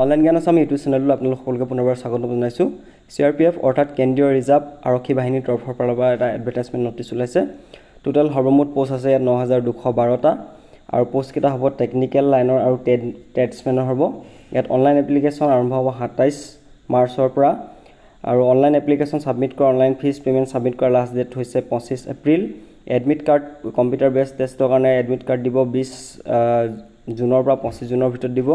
Online জ্ঞান Assam YouTube চেনেললৈ আপোনালোক সকলোকে পুনৰবাৰ স্বাগতম জনাইছোঁ। CRPF অৰ্থাৎ কেন্দ্ৰীয় ৰিজাৰ্ভ আৰক্ষী বাহিনীৰ তৰফৰ পৰা এটা এডভাৰটাইজমেণ্ট নটিচ ওলাইছে। টোটেল সৰ্বমুঠ পোষ্ট আছে ইয়াত 9212টা আৰু পোষ্ট কেইটা হ'ব টেকনিকেল লাইনৰ আৰু ট্ৰেডছমেনৰ হ'ব। ইয়াত অনলাইন এপ্লিকেশ্যন আৰম্ভ হ'ব 27 মাৰ্চৰ পৰা আৰু অনলাইন এপ্লিকেশ্যন ছাবমিট কৰা অনলাইন ফিজ পে'মেণ্ট ছাবমিট কৰা লাষ্ট ডেট হৈছে 25 এপ্ৰিল। এডমিট কাৰ্ড কম্পিউটাৰ বেছ টেষ্টৰ কাৰণে এডমিট কাৰ্ড দিব 20 জুনৰ পৰা 25 জুনৰ ভিতৰত দিব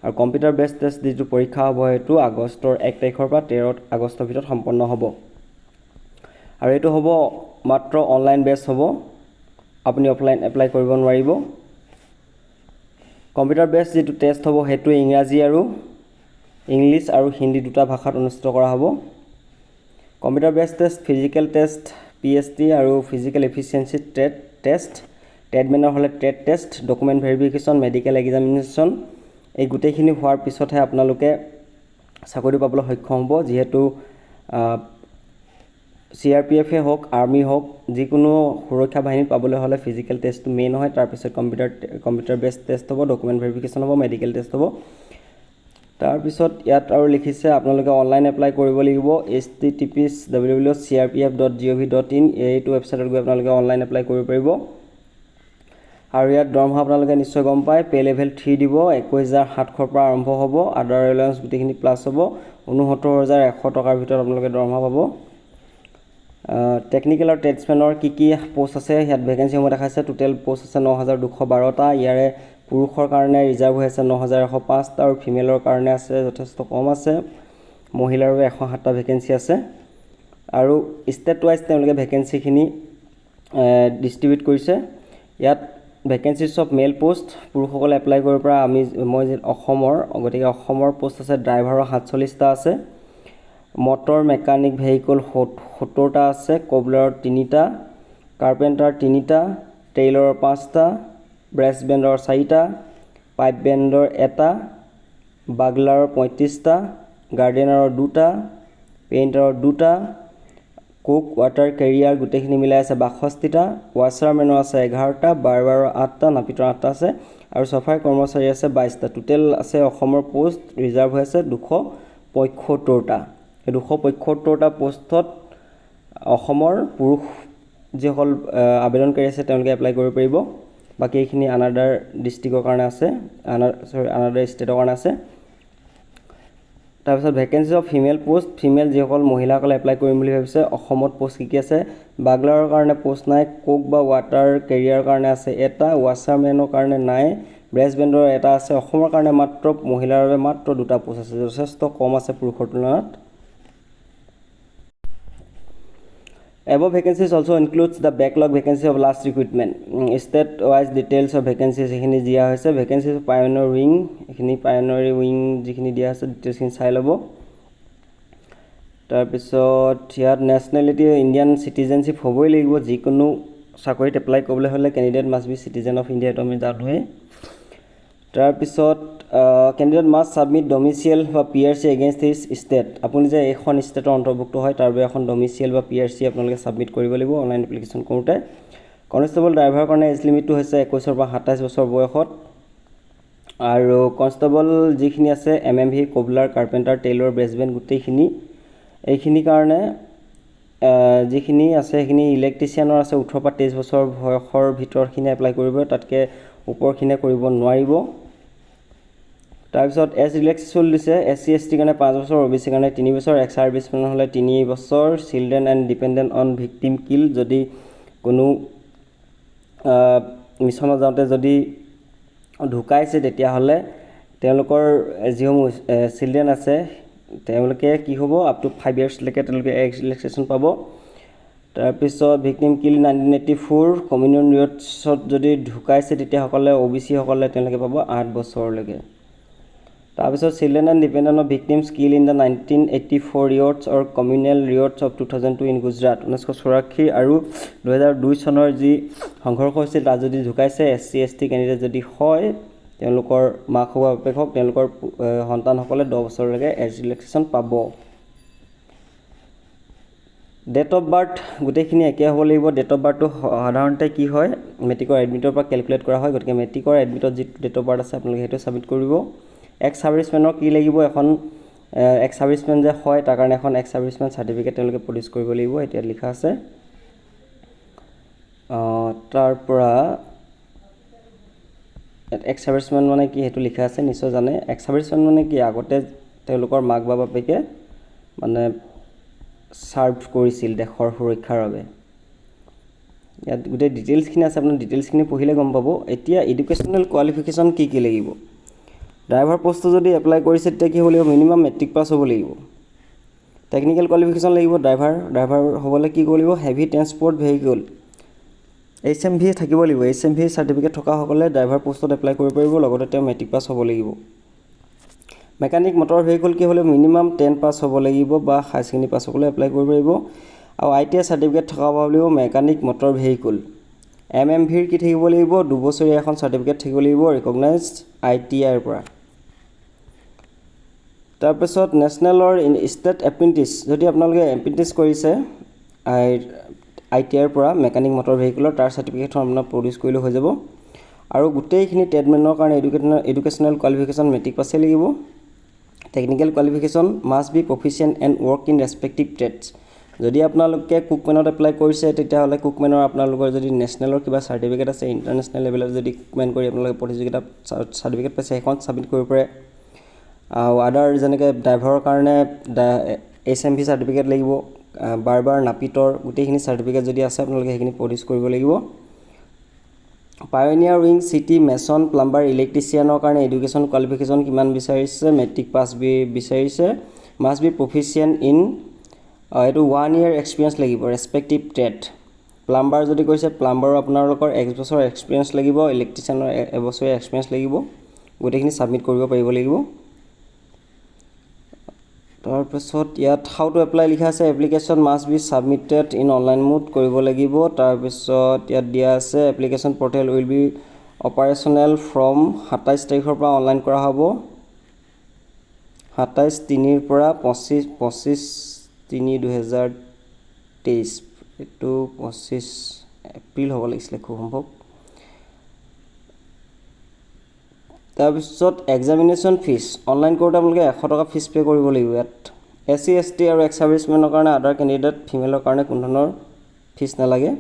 আৰু কম্পিউটাৰ বেছ টেষ্ট যিটো পৰীক্ষা হ'ব সেইটো আগষ্টৰ 1 তাৰিখৰ পৰা 13 আগষ্টৰ ভিতৰত সম্পন্ন হ'ব আৰু এইটো হ'ব মাত্ৰ অনলাইন বেছ হ'ব, আপুনি অফলাইন এপ্লাই কৰিব নোৱাৰিব। কম্পিউটাৰ বেছ যিটো টেষ্ট হ'ব সেইটো ইংৰাজী আৰু ইংলিছ আৰু হিন্দী দুটা ভাষাত অনুষ্ঠিত কৰা হ'ব। কম্পিউটাৰ বেছ টেষ্ট ফিজিকেল টেষ্ট PST আৰু ফিজিকেল এফিচিয়েঞ্চি টেষ্ট, ট্ৰেডমেনৰ হ'লে trade test, document verification, medical examination এই গোটেইখিনি হোৱাৰ পিছতহে আপোনালোকে চাকৰি পাবলৈ সক্ষম হ'ব। যিহেতু CRPF হওক আৰ্মি হওক যিকোনো সুৰক্ষা বাহিনীত পাবলৈ হ'লে ফিজিকেল টেষ্টটো মেইন হয়, তাৰপিছত কম্পিউটাৰ বেছ টেষ্ট হ'ব, ডকুমেণ্ট ভেৰিফিকেশ্যন হ'ব, মেডিকেল টেষ্ট হ'ব। তাৰপিছত ইয়াত আৰু লিখিছে আপোনালোকে অনলাইন এপ্লাই কৰিব লাগিব https://crpf.gov.in এইটো ৱেবছাইটত গৈ আপোনালোকে অনলাইন এপ্লাই কৰিব পাৰিব। আৰু ইয়াত দৰমহা আপোনালোকে নিশ্চয় গম পায়, পে' লেভেল 3 দিব, 21,700ৰ পৰা আৰম্ভ হ'ব, আদাৰ এলাউঞ্চ গোটেইখিনি প্লাছ হ'ব, 69,100 টকাৰ ভিতৰত আপোনালোকে দৰমহা পাব। টেকনিকেল আৰু ট্ৰেডছমেনৰ কি পোষ্ট আছে ইয়াত ভেকেঞ্চিসমূহ দেখাইছে। টোটেল পোষ্ট আছে 9212টা, ইয়াৰে পুৰুষৰ কাৰণে ৰিজাৰ্ভ হৈ আছে 9105টা আৰু ফিমেলৰ কাৰণে আছে যথেষ্ট কম আছে, মহিলাৰ বাবে 107টা ভেকেঞ্চি আছে আৰু ষ্টেট ৱাইজ তেওঁলোকে ভেকেঞ্চিখিনি ডিষ্ট্ৰিবিউট কৰিছে। ইয়াত ভেকেঞ্চিজ অফ মেল পোষ্ট পুৰুষসকলে এপ্লাই কৰিব পৰা মই অসমৰ, গতিকে অসমৰ পোষ্ট আছে ড্ৰাইভাৰৰ 47টা আছে, মটৰ মেকানিক ভেহিকল 70টা আছে, কবলাৰৰ 3টা, কাৰ্পেণ্টাৰ 3টা, টেইলৰৰ 5টা, ব্ৰেছ বেণ্ডৰ 4টা, পাইপ বেণ্ডৰ 1টা, বাগলাৰৰ 35টা, গাৰ্ডেনাৰৰ 2টা, পেইণ্টাৰৰ 2টা, কুক ৱাটাৰ কেৰিয়াৰ গোটেইখিনি মিলাই আছে 62টা, ৱাছাৰমেনৰ আছে 11টা, বাৰ্বাৰৰ 8টা, নাপিতৰ 8টা আছে আৰু চাফাই কৰ্মচাৰী আছে 22টা। টোটেল আছে অসমৰ পোষ্ট ৰিজাৰ্ভ হৈ আছে 275টা। এই 275টা পোষ্টত অসমৰ পুৰুষ যিসকল আবেদনকাৰী আছে তেওঁলোকে এপ্লাই কৰিব পাৰিব। বাকী এইখিনি আনাদাৰ ডিষ্ট্ৰিক্টৰ কাৰণে আছে, আনাদাৰ ষ্টেটৰ কাৰণে আছে। তাৰপিছত vacancy of female post, female যিসকল মহিলাসকলে এপ্লাই কৰিম বুলি ভাবিছে অসমত পোষ্ট কি আছে, বাগলাৰৰ কাৰণে পোষ্ট নাই, কুক বা ৱাটাৰ কেৰিয়াৰৰ কাৰণে আছে 1টা, ৱাছাৰমেনৰ কাৰণে নাই, ব্ৰেছ বেণ্ডৰ 1টা আছে। অসমৰ কাৰণে মাত্ৰ মহিলাৰ বাবে মাত্ৰ 2টা পোষ্ট আছে, যথেষ্ট কম আছে পুৰুষৰ তুলনাত। Above vacancies also includes the backlog vacancy of last recruitment. State-wise details of vacancies এইখিনি দিয়া হৈছে। Vacancies of pioneer wing এইখিনি pioneer wing যিখিনি দিয়া আছে ডিটেইলছখিনি চাই ল'ব। তাৰপিছত ইয়াত নেশ্যনেলিটি ইণ্ডিয়ান চিটিজেনশ্বিপ হ'বই লাগিব, যিকোনো চাকৰিত এপ্লাই কৰিবলৈ হ'লে candidate must B citizen of India, এইটো আমি জানোৱেই। তাৰপিছত কেণ্ডিডেট মাষ্ট ছাবমিট ডমিচিয়েল বা PRC এগেইনষ্ট হিজ ষ্টেট, আপুনি যে এইখন ষ্টেটৰ অন্তৰ্ভুক্ত হয় তাৰ বাবে এখন ডমিচিয়েল বা PRC আপোনালোকে ছাবমিট কৰিব লাগিব অনলাইন এপ্লিকেশ্যন কৰোঁতে। কনষ্টেবল ড্ৰাইভাৰৰ কাৰণে এজ লিমিটটো হৈছে 21 পৰা 27 বছৰ বয়সত আৰু কনষ্টেবল যিখিনি আছে MMV, কবলাৰ, কাৰ্পেণ্টাৰ, টেইলৰ, ব্ৰেছবেণ্ড গোটেইখিনি এইখিনিৰ কাৰণে যিখিনি আছে সেইখিনি ইলেক্ট্ৰিচিয়ানৰ আছে 18 পৰা 23 বছৰ বয়সৰ ভিতৰখিনি এপ্লাই কৰিব, তাতকৈ ওপৰখিনিয়ে কৰিব নোৱাৰিব। তাৰপিছত এজ ৰিলেক্সেশ্যন দিছে SC ST কাৰণে 5 বছৰ, OBC কাৰণে 3 বছৰ, এক্স ছাৰ্ভিচমেন হ'লে 3 বছৰ, children and dependent on victim kill যদি কোনো মিছনত যাওঁতে যদি ঢুকাইছে তেতিয়াহ'লে তেওঁলোকৰ যিসমূহ চিলড্ৰেন আছে তেওঁলোকে কি হ'ব আপ টু 5 ইয়াৰ্ছলৈকে তেওঁলোকে এক্স ৰিলেক্সেশ্যন পাব। তাৰপিছত ভিক্টিম কিল 1984 কমিউনিয়ন ৰিয়টছত যদি ঢুকাইছে তেতিয়াসকলে OBC সকলে তেওঁলোকে পাব 8 বছৰলৈকে। তাৰপিছত children and dependent of victims kill in the 1984 riots or communal riots of 2002 in Gujarat, 1984 আৰু 2002 চনৰ যি সংঘৰ্ষ হৈছিল তাত যদি ঢুকাইছে SC ST কেণ্ডিডেট যদি হয় তেওঁলোকৰ মাক হওক বা বাপেক হওক তেওঁলোকৰ সন্তানসকলে 10 বছৰলৈকে এজ ৰিলেক্সেশ্যন পাব। ডেট অফ বাৰ্থ গোটেইখিনি একে হ'ব লাগিব। ডেট অফ বাৰ্থটো সাধাৰণতে কি হয় মেট্ৰিকৰ এডমিটৰ পৰা কেলকুলেট কৰা হয়, গতিকে মেট্ৰিকৰ এডমিটত যিটো ডেট অফ বাৰ্থ আছে আপোনালোকে সেইটো ছাবমিট কৰিব। এক্স সাৰ্ভিচমেনৰ কি লাগিব এখন এক্স সাৰ্ভিচমেন যে হয় তাৰ কাৰণে এখন এক্স সাৰ্ভিচমেন সাৰ্টিফিকেট তেওঁলোকে প্ৰডিউস কৰিব লাগিব এতিয়া লিখা আছে তাৰ পৰা এক্স সাৰ্ভিচমেন মানে কি হেতু লিখা আছে নিশ্চয় জানে এক্স সাৰ্ভিচমেন মানে কি আগতে তেওঁলোকৰ মাক বাপেকে মানে সাৰ্ভ কৰিছিল দেশৰ সুৰক্ষাৰ বাবে ইয়াত গুটে ডিটেইলছখিনি আছে আপুনি ডিটেইলছখিনি পঢ়িলে গম পাব এতিয়া এডুকেশনাল কোৱালিফিকেশন কি লাগিব ড্ৰাইভাৰ পোষ্ট যদি এপ্লাই কৰিছে তেতিয়া কি হ'ব লাগিব মিনিমাম মেট্ৰিক পাছ হ'ব লাগিব টেকনিক্যাল কোৱালিফিকেশন লাগিব ড্ৰাইভাৰ হ'বলৈ কি কৰিব লাগিব হেভি ট্ৰান্সপোৰ্ট ভেহিকল HMV থাকিব লাগিব HMV সাৰ্টিফিকেট থকা সকলে ড্ৰাইভাৰ পোষ্টত এপ্লাই কৰিব পাৰিব লগতে তেওঁ মেট্ৰিক পাছ হ'ব লাগিব মেকানিক মটৰ ভেহিকল কি হ'লে মিনিমাম 10 পাছ হ'ব লাগিব বা হাই সেকেন্ডাৰী পাছ হ'লে এপ্লাই কৰিব পাৰিব আৰু ITI সাৰ্টিফিকেট থকা হ'ব লাগিব মেকানিক মটৰ ভেহিকল MMV কি থাকিব লাগিব 2 বছৰীয়া এখন সাৰ্টিফিকেট থাকিব লাগিব ৰিকগনাইজড ITI ৰ পৰা তাৰপিছত নেশনেলৰ ষ্টেট এপ্ৰেন্টিছ যদি আপোনালোকে এপ্ৰেন্টিছ কৰিছে ITI ৰ পৰা মেকানিক মটৰ ভেহিকলৰ তাৰ সাৰ্টিফিকেটখন আপোনাক প্ৰডিউস কৰিলে হৈ যাব আৰু গোটেইখিনি ট্ৰেডমেনৰ কাৰণে এডুকেশনাল কোৱালিফিকেশন মেট্ৰিক পাছে লাগিব technical qualification must be proficient and work in respective trades যদি আপোনালোকে কুকমেনত এপ্লাই কৰিছে তেতিয়া হলে কুকমেনৰ আপোনালোকৰ যদি নেশনেলৰ কিবা সাৰ্টিফিকেট আছে ইন্টাৰনেশনেল লেভেলত যদি কুকমেন কৰি আপোনালোকে প্ৰতিযোগিতা সাৰ্টিফিকেট পাইছে এখন সাবমিট কৰিব পাৰে আৰু আদাৰ যেনেকৈ ড্ৰাইভাৰৰ কাৰণে HMV সাৰ্টিফিকেট লাগিব বাৰবাৰ নাপিতৰ গোটেইখিনি সাৰ্টিফিকেট যদি আছে আপোনালোকে সেইখিনি প্ৰডিউস কৰিব লাগিব পায়োনিয়াৰ উইং সিটি মেছন প্লাম্বাৰ ইলেক্ট্ৰিচিয়ানৰ কাৰণে এডুকেশন কোৱালিফিকেশন কিমান বিচাৰিছে মেট্ৰিক পাছ বি বিচাৰিছে মাষ্ট বি প্ৰফিচিয়েন্ট ইন এটো 1 ইয়াৰ এক্সপেৰিয়েন্স লাগিব ৰেসপেক্টিভ ট্ৰেড প্লাম্বাৰ যদি কৈছে প্লাম্বাৰৰ আপোনালোকৰ 1 বছৰ এক্সপেৰিয়েন্স লাগিব ইলেক্ট্ৰিচিয়ানৰ 1 বছৰীয়া এক্সপেৰিয়েন্স লাগিব গোটেইখিনি সাবমিট কৰিব পাৰিব লাগিব তাৰপিছত ইয়াত হাউ টু এপ্লাই লিখা আছে application must be submitted in online mode কৰিব লাগিব তাৰপিছত ইয়াত দিয়া আছে application portal will be operational from 27 তাৰিখৰ পৰা অনলাইন কৰা হ'ব 27/3 ৰ পৰা 25/3/2023 এটো 25 এপ্ৰিল হ'ব লাগিছিল খুব সম্ভৱ তাৰপিছত এক্সামিনেশন ফিস অনলাইন কৰোঁতে আপোনালোকে 100 টকা ফিস পে কৰিব লাগিব ইয়াত SC ST আৰু এক্স সাৰ্ভিচমেনৰ কাৰণে আদাৰ ক্যান্ডিডেট ফিমেলৰ কাৰণে কোনো ধৰণৰ ফিস নালাগে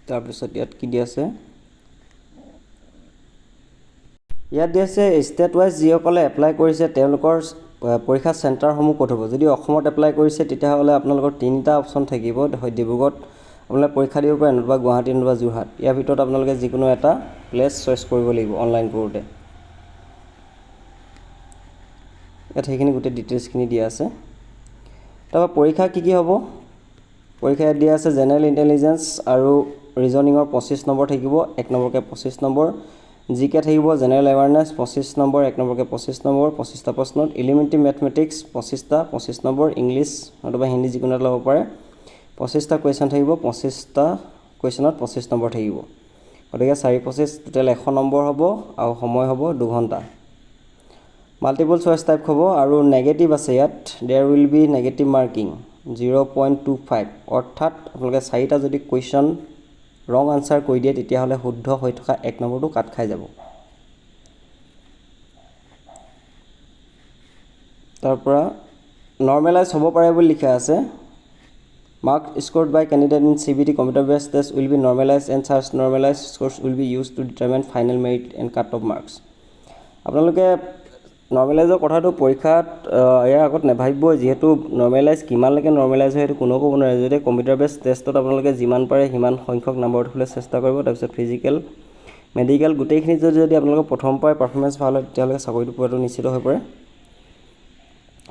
তাৰপিছত ইয়াত কি দি আছে ইয়াত দি আছে ষ্টেট ওয়াইজ যিসকলে এপ্লাই কৰিছে তেওঁলোকৰ পৰীক্ষা চেণ্টাৰসমূহ ক'ত হ'ব যদি অসমত এপ্লাই কৰিছে তেতিয়া হ'লে আপোনালোকৰ তিনিটা অপচন থাকিব ডিব্ৰুগড়ত আপোনালোকে পৰীক্ষা দিব পাৰে নতুবা গুৱাহাটী নতুবা যোৰহাট ইয়াৰ ভিতৰত আপোনালোকে যিকোনো এটা প্লেস চইচ কৰিব লাগিব অনলাইন কৰোঁতে ইয়াত সেইখিনি গোটেই ডিটেইলছখিনি দিয়া আছে তাৰপৰা পৰীক্ষা কি হ'ব পৰীক্ষা দিয়া আছে জেনাৰেল ইন্টেলিজেন্স আৰু ৰিজনিংৰ 25 নম্বৰ থাকিব 1 নম্বৰকে 25 নম্বৰ জিকে থাকিব জেনাৰেল এৱাৰনেছ 25 নম্বৰ 1 নম্বৰকে 25 নম্বৰ 25টা প্ৰশ্নত এলিমেন্টাৰী ম্যাথমেটিক্স 25টা 25 নম্বৰ ইংলিছ অথবা হিন্দী যিকোনো এটা ল'ব পাৰে 25টা কোৱেশ্চন থাকিব 25টা কোৱেশ্চনত 25 নম্বৰ থাকিব গতিকে 425 টোটাল 100 নম্বৰ হ'ব আৰু সময় হ'ব 2 ঘণ্টা মাল্টিপল চয়েস টাইপ হ'ব আৰু নেগেটিভ আছে ইয়াত there will be negative marking 0.25 অৰ্থাৎ আপোনালোকে 4টা যদি কোৱেশ্চন ৰং আনসাৰ কৈ দিয়ে তেতিয়া হলে শুদ্ধ হৈ থকা 1 নম্বৰটো কাট খাই যাব তাৰ পৰা নৰ্মেলাইজ হ'ব পাৰে বুলি লিখা আছে mark scored by candidate in CBT computer based test will be normalized and such normalized scores will be used to determine final merit and cut off marks আপোনালোকে নৰ্মেলাইজৰ কথাটো পৰীক্ষাত ইয়াৰ আগত নেভাবিব যেহেতু নৰ্মেলাইজ কিমানলৈকে নৰ্মেলাইজ হয় সেইটো কোনো ক'ব নোৱাৰে যদি কম্পিউটাৰ বেস টেষ্টত আপোনালোকে যিমান পাৰে সিমান সংখ্যক নম্বৰ উঠাবলৈ চেষ্টা কৰিব তাৰপিছত ফিজিক্যাল মেডিকেল গোটেইখিনি যদি আপোনালোকৰ প্ৰথম পৰাই পাৰফৰমেন্স ভাল হয় তেতিয়াহ'লে চাকৰিটো পোৱাটো নিশ্চিত হৈ পৰে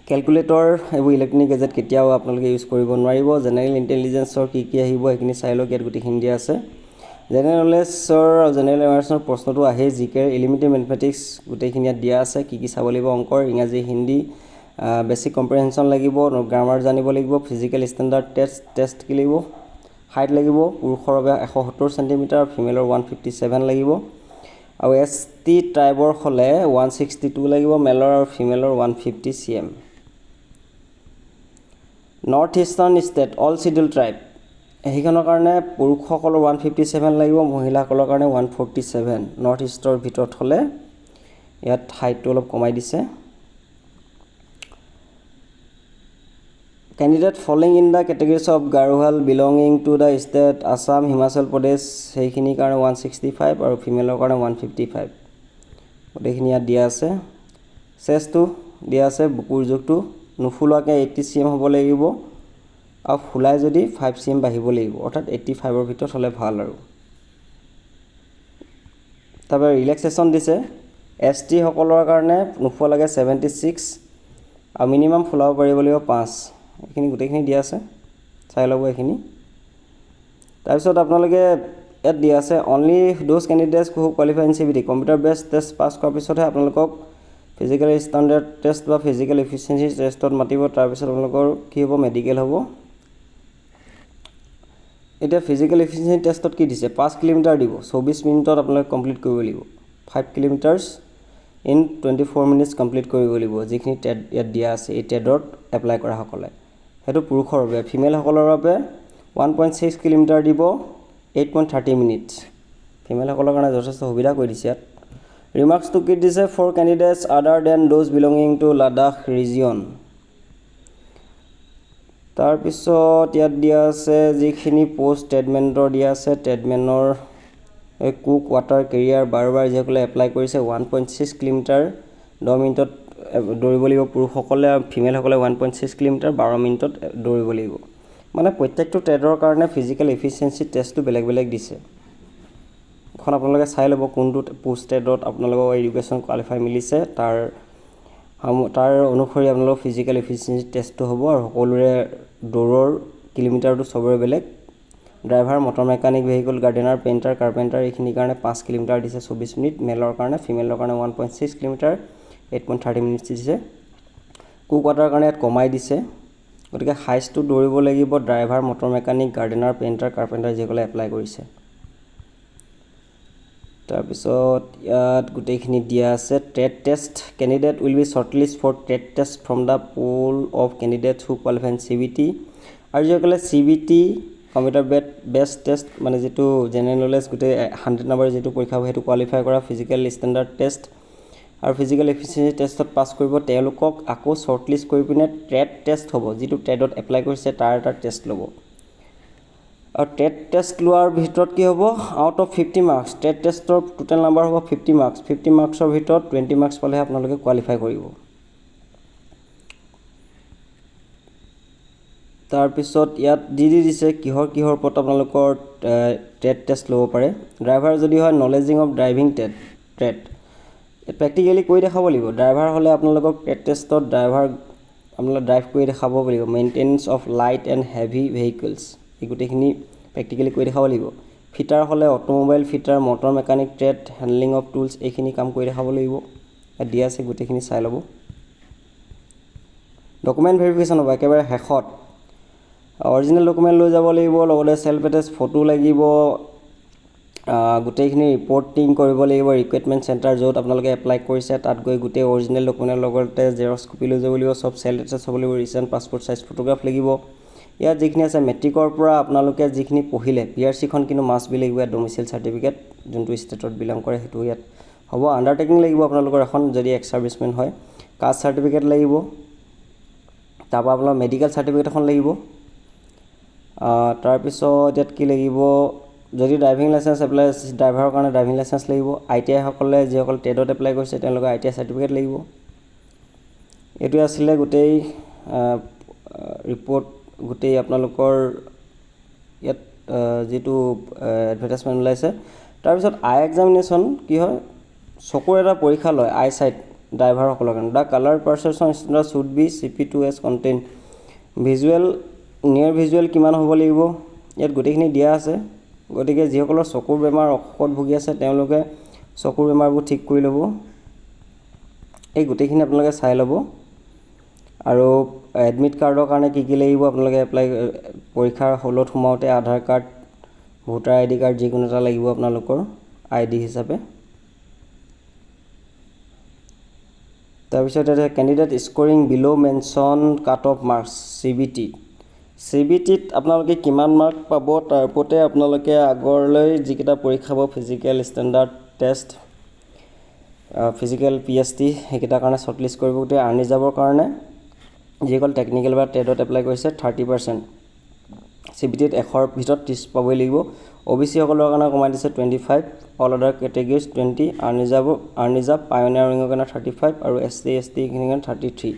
ক্যালকুলেটৰ এবং ইলেক্ট্ৰনিক গেজেট কেতিয়াও আপোনালোকে ইউজ কৰিব নোৱাৰিব জেনাৰেল ইন্টেলিজেন্সৰ কি আহিব এইখিনি চাই লওক ইয়াত গোটেইখিনি দিয়া আছে জেনাৰেল নলেজৰ আৰু জেনাৰেল এৱাৰনেছৰ প্ৰশ্নটো আহে জিকে এলিমেন্টাৰী ম্যাথমেটিক্স গোটেইখিনি ইয়াত দিয়া আছে কি চাব লাগিব অংকৰ ইংৰাজী হিন্দী বেসিক কম্প্ৰিহেনশন লাগিব গ্ৰামাৰ জানিব লাগিব ফিজিক্যাল ষ্টেণ্ডাৰ্ড টেষ্ট কি লাগিব হাইট লাগিব পুৰুষৰ বাবে 170 সেন্টিমিটাৰ ফিমেলৰ 157 লাগিব আৰু ST ট্ৰাইবৰ হলে 162 লাগিব মেলৰ আৰু ফিমেলৰ 150 cm north eastern state all schedule tribe এইখনৰ কাৰণে পুৰুষসকলৰ 157 লাগিব মহিলাসকলৰ কাৰণে 147 নৰ্থ ইষ্টৰ ভিতৰত হলে ইয়াত হাইটটো অলপ কমাই দিছে Candidate falling in the categories of Garuhal belonging to the state Assam, Himachal Pradesh, সেইখিনি কাৰণে 165 আৰু ফিমেলৰ কাৰণে 155 গোটেইখিনি ইয়াত দিয়া আছে চেষ্টটো দিয়া আছে বুকুৰ জোখটো নুফুলোৱাকে 80 cm হ'ব লাগিব আৰু ফুলাই যদি 5 cm বাঢ়িব লাগিব অৰ্থাৎ 85 ৰ ভিতৰত হ'লে ভাল আৰু তাৰপৰা ৰিলেক্সেশ্যন দিছে ST সকলৰ কাৰণে নুফুৱা লাগে 76 আৰু মিনিমাম ফুলাব পাৰিব লাগিব 5 এইখিনি গোটেইখিনি দিয়া আছে চাই ল'ব এইখিনি তাৰপিছত আপোনালোকে ইয়াত দিয়া আছে only those candidates who qualify in CBT computer based test pass কৰাৰ পিছতহে আপোনালোকক ফিজিকেল ষ্টেণ্ডাৰ্ড টেষ্ট বা ফিজিকেল এফিচিয়েঞ্চি টেষ্টত মাতিব তাৰপিছত আপোনালোকৰ কি হ'ব মেডিকেল হ'ব এটা ফিজিকেল এফিচিয়েঞ্চি টেষ্টত কি দিছে 5 কিলোমিটাৰ দিব 24 মিনিটত আপোনালোকে কমপ্লিট কৰিব লাগিব 5 কিলোমিটাৰছ ইন 24 মিনিটছ কমপ্লিট কৰিব লাগিব যিখিনি টেড ইয়াত দিয়া আছে এই টেডত এপ্লাই কৰা সকলে হেতু পুৰুষৰ বাবে ফিমেল সকলৰ বাবে 1.6 কিলোমিটাৰ দিব 8.30 মিনিটছ ফিমেল সকলৰ কাৰণে যথেষ্ট সুবিধা কৰি দিছে ইয়াত ৰিমাৰ্কছ টু কি দিছে for candidates other than those belonging to Ladakh region তাৰ পিছত ইয়াত দিয়া আছে যিখিনি পোষ্ট ষ্টেটমেন্টৰ দিয়া আছে ষ্টেটমেন্টৰ কুক ৱাটাৰ কেৰিয়াৰ বাৰবাৰ যেসকলে এপ্লাই কৰিছে 1.6 কিলোমিটাৰ 10 মিনিটত দৌৰিব লাগিব পুৰুষসকলে আৰু ফিমেলসকলে 1.6 কিলোমিটাৰ 12 মিনিটত দৌৰিব লাগিব মানে প্ৰত্যেকটো ট্ৰেডৰ কাৰণে ফিজিকেল এফিচিয়েঞ্চি টেষ্টটো বেলেগ বেলেগ দিছে এখন আপোনালোকে চাই ল'ব কোনটো পোষ্ট ট্ৰেডত আপোনালোকৰ এডুকেশ্যন কোৱালিফাই মিলিছে তাৰ অনুসৰি আপোনালোকৰ ফিজিকেল এফিচিয়েঞ্চি টেষ্টটো হ'ব আৰু সকলোৰে দৌৰৰ কিলোমিটাৰটো সবৰে বেলেগ driver motor mechanic vehicle gardener painter carpenter এইখিনি কাৰণে 5 কিলোমিটাৰ দিছে 24 মিনিট মেলৰ কাৰণে ফিমেলৰ কাৰণে 1.6 কিলোমিটাৰ 8.30 মিনিটছ দিছে কুক ৱাটাৰ কাৰণে ইয়াত কমাই দিছে গতিকে হাইষ্টটো দৌৰিব লাগিব driver motor mechanic gardener painter carpenter যিসকলে এপ্লাই কৰিছে তাৰপিছত ইয়াত গোটেইখিনি দিয়া আছে trade test candidate will be shortlisted for trade test from the pool of candidates who qualify in CBT আৰু যিসকলে CBT কম্পিউটাৰ বেছড টেষ্ট মানে যেটো জেনেৰেল নলেজ গোটেই 100 নম্বৰ যেটো পৰীক্ষা হ'ব হেতু কোৱালিফাই কৰা ফিজিকেল ষ্টেণ্ডাৰ্ড টেষ্ট আৰু ফিজিকেল এফিচিয়েঞ্চি টেষ্টত পাছ কৰিব তেওঁলোকক আকৌ শ্বৰ্টলিষ্ট কৰি পিনে ট্ৰেড টেষ্ট হ'ব যেটো ট্ৰেডত এপ্লাই কৰিছে তাৰ এটা টেষ্ট ল'ব আৰু ট্ৰেড টেষ্ট লোৱাৰ ভিতৰত কি হ'ব আউট অফ 50 মাৰ্কছ ট্ৰেড টেষ্টৰ টোটাল নম্বৰ হ'ব 50 মাৰ্কছ 50 মাৰ্কছৰ ভিতৰত 20 মাৰ্কছ পালে আপোনালোকে কোৱালিফাই কৰিব তাৰ পিছত ইয়াত দিছে কিহৰ ওপৰত আপোনালোকৰ ট্ৰেড টেষ্ট ল'ব পাৰে ড্ৰাইভাৰ যদি হয় নলেজিং অফ ড্ৰাইভিং ট্ৰেড প্ৰেক্টিক্যালি কৰি দেখাব লাগিব ড্ৰাইভাৰ হলে আপোনালোকক ট্ৰেড টেষ্টত ড্ৰাইভাৰ আপোনালোকে ড্ৰাইভ কৰি দেখাব লাগিব maintenance of light and heavy vehicles এই গোটেইখিনি প্ৰেক্টিক্যালি কৰি দেখাব লাগিব ফিটাৰ হলে automobile fitter motor mechanic trade handling of tools এইখিনি কাম কৰি দেখাব লাগিব দিয়া আছে গোটেইখিনি চাই ল'ব ডকুমেণ্ট ভেৰিফিকেশ্যন হ'ব একেবাৰে শেষত অৰিজিনেল ডকুমেণ্ট লৈ যাব লাগিব লগতে সেলফ এটেচ ফটো লাগিব গোটেইখিনি ৰিপৰ্টিং কৰিব লাগিব ৰিকুৱাৰমেণ্ট চেণ্টাৰ য'ত আপোনালোকে এপ্লাই কৰিছে তাত গৈ গোটেই অৰিজিনেল ডকুমেণ্টৰ লগতে জেৰক্স কপি লৈ যাব লাগিব সব সেলফ এটেচ হ'ব লাগিব ৰিচেণ্ট পাছপোৰ্ট সাইজ ফটোগ্ৰাফ লাগিব ইয়াত যিখিনি আছে মেট্ৰিকৰ পৰা আপোনালোকে যিখিনি পঢ়িলে PRC খন কিন্তু মাষ্ট বি লাগিব ডোমিসাইল সাৰ্টিফিকেট যোনটো ষ্টেটত বিলং কৰে হেতু ইয়াত হ'ব আন্ডাৰটেকিং লাগিব আপোনালোকৰ এখন যদি এক্স সাৰ্ভিসমেন হয় কাষ্ট সাৰ্টিফিকেট লাগিব তাৰপৰা আপোনাৰ মেডিকেল সাৰ্টিফিকেট এখন লাগিব তাৰ পিছত ইয়াত কি লাগিব যদি ড্ৰাইভিং লাইসেন্স এপ্লাই ড্ৰাইভাৰৰ কাৰণে ড্ৰাইভিং লাইসেন্স লাগিব ITI সকলে যিসকল টেডত এপ্লাই কৰিছে তেওঁলোকৰ ITI সাৰ্টিফিকেট লাগিব এটো আছিল গোটেই ৰিপৰ্ট গোটেই আপোনালোকৰ ইয়াত যেটো এডভাৰটাইজমেন্ট ওলাইছে তাৰ পিছত আই এক্সামিনেশ্যন কি হয় চকুৰ এটা পৰীক্ষা লয় আই সাইট ড্ৰাইভাৰ সকলৰ কাৰণে the colour perception standard should be CP2S contain visual near visual কিমান হ'ব লাগিব ইয়াত গোটেইখিনি দিয়া আছে গতিকে যিসকলৰ চকুৰ বেমাৰ অসুখত ভুগি আছে তেওঁলোকে চকুৰ বেমাৰবোৰ ঠিক কৰি ল'ব এই গোটেইখিনি আপোনালোকে চাই ল'ব আৰু এডমিট কাৰ্ডৰ কাৰণে কি লাগিব আপোনালোকে এপ্লাই পৰীক্ষাৰ হলত সোমাওতে আধাৰ কাৰ্ড ভোটাৰ আইডি কাৰ্ড যিকোনো এটা লাগিব আপোনালোকৰ আইডি হিচাপে তাৰপিছত এটা কেণ্ডিডেট স্কোৰিং বিলো mention cut off marks CBT ত আপোনালোকে কিমান মাৰ্ক পাব তাৰ ওপৰতে আপোনালোকে আগৰলৈ যিকিটা পৰীক্ষা হ'ব physical standard test physical PST সেইকেইটাৰ কাৰণে শ্বৰ্টলিষ্ট কৰিব গোটেই আৰ্মি ৰিজাৰ্ভৰ কাৰণে যিসকল টেকনিকেল বা ট্ৰেডত এপ্লাই কৰিছে 30%, CBTত 100ৰ ভিতৰত 30 পাবই লাগিব। OBC সকলৰ কাৰণে কমাই দিছে 25, অল আদাৰ কেটেগৰিজ 20, আৰ্মি ৰিজাৰ্ভ পায়োনিয়াৰিঙৰ কাৰণে 35 আৰু SC ST খিনিৰ কাৰণে 33।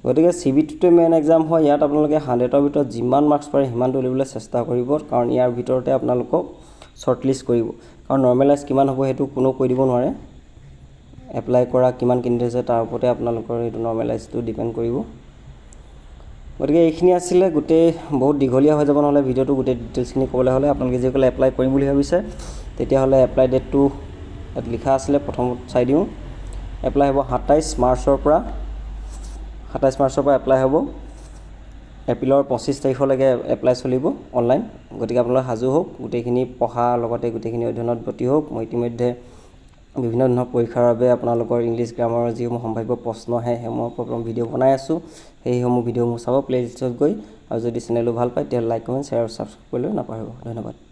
গতিকে CBTটোৱে মেইন এক্সাম হয়। ইয়াত আপোনালোকে 100ৰ ভিতৰত যিমান মাৰ্কছ পাৰে সিমান তুলিবলৈ চেষ্টা কৰিব, কাৰণ ইয়াৰ ভিতৰতে আপোনালোকক শ্বৰ্টলিষ্ট কৰিব। কাৰণ নৰ্মেলাইজ কিমান হ'ব সেইটো কোনো কৈ দিব নোৱাৰে, এপ্লাই কৰা কিমান কেণ্ডিডেট আছে তাৰ ওপৰতে আপোনালোকৰ এইটো নৰ্মেলাইজটো ডিপেণ্ড কৰিব। গতিকে এইখিনি আছিলে, গোটেই বহুত দীঘলীয়া হৈ যাব নহ'লে ভিডিঅ'টো গোটেই ডিটেইলছখিনি ক'বলৈ হ'লে। আপোনালোকে যিসকলে এপ্লাই কৰিম বুলি ভাবিছে তেতিয়াহ'লে এপ্লাই ডেটটো ইয়াত লিখা আছিলে, প্ৰথমত চাই দিওঁ। এপ্লাই হ'ব 27 মাৰ্চৰ পৰা এপ্লাই হ'ব। এপ্ৰিলৰ 25 তাৰিখলৈকে এপ্লাই চলিব অনলাইন। গতিকে আপোনালোক সাজু হওক, গোটেইখিনি পঢ়া লগতে গোটেইখিনি অধ্যয়নত ব্ৰতী হওক। মই ইতিমধ্যে বিভিন্ন ধৰণৰ পৰীক্ষাৰ বাবে আপোনালোকৰ ইংলিছ গ্ৰামাৰৰ যিসমূহ সম্ভাৱ্য প্ৰশ্ন আহে সেইসমূহৰ ওপৰত ভিডিঅ' বনাই আছোঁ। সেইসমূহ ভিডিঅ'সমূহ চাব প্লে'লিষ্টত গৈ, আৰু যদি চেনেলটো ভাল পায় তেতিয়াহ'লে লাইক, কমেণ্ট, শ্বেয়াৰ আৰু ছাবস্ক্ৰাইব কৰিবলৈ নাপাহৰিব। ধন্যবাদ।